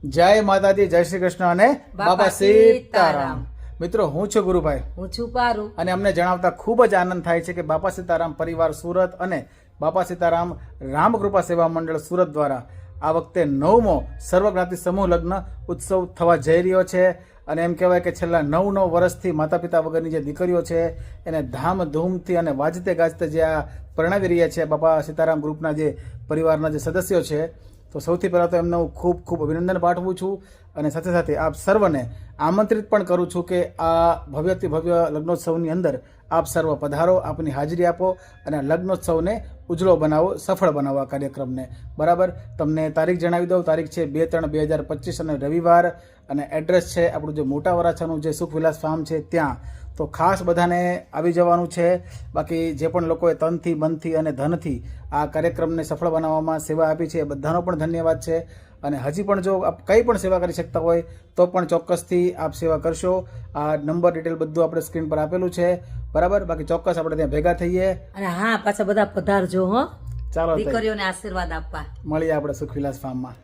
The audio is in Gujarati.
જય માતાજી, જય શ્રી કૃષ્ણ અને બાપા સીતારામ. મિત્રો, હું છું ગુરુભાઈ, હું છું પારુ. અને અમને જણાવતા ખૂબ જ આનંદ થાય છે કે બાપા સીતારામ પરિવાર સુરત અને બાપા સીતારામ રામકૃપા સેવા મંડળ સુરત દ્વારા આ વખતે 9મો સર્વજ્ઞાતિ સમૂહ લગ્ન ઉત્સવ થવા જઈ રહ્યો છે. અને એમ કહેવાય કે છેલ્લા 9 વર્ષથી માતા પિતા વગરની જે દીકરીઓ છે એને ધામધૂમથી અને વાજતે ગાજતે જે આ પરણાવી રહ્યા છે બાપા સીતારામ ગ્રુપના જે પરિવારના જે સદસ્યો છે, તો સૌથી પહેલાં તો એમને હું ખૂબ ખૂબ અભિનંદન પાઠવું છું. અને સાથે સાથે આપ સર્વને આમંત્રિત પણ કરું છું કે આ ભવ્યથી ભવ્ય લગ્નોત્સવની અંદર આપ સર્વ પધારો, આપની હાજરી આપો અને લગ્નોત્સવને ઉજળો બનાવો, સફળ બનાવો આ કાર્યક્રમને. બરાબર, તમને તારીખ જણાવી દઉં. તારીખ છે 2-3-2025 અને રવિવાર. અને એડ્રેસ છે આપણું જે મોટા વરાછાનું જે સુખવિલાસ ફાર્મ છે ત્યાં. તો ખાસ બધાને આવી જવાનું છે. બાકી જે પણ લોકોએ તનથી, મનથી અને ધનથી આ કાર્યક્રમને સફળ બનાવવામાં સેવા આપી છે એ બધાનો પણ ધન્યવાદ છે. અને હજી પણ જો આપ કંઈ પણ સેવા કરી શકતા હોય તો પણ ચોક્કસથી આપ સેવા કરશો. આ નંબર ડિટેલ બધું આપણે સ્ક્રીન પર આપેલું છે. બરાબર, બાકી ચોક્કસ આપણે ત્યાં ભેગા થઈએ. અને હા, પાછા બધા પધારજો હો, ચાલો દીકરીઓને આશીર્વાદ આપવા. મળીએ આપણે સુખવિલાસ ફાર્મમાં.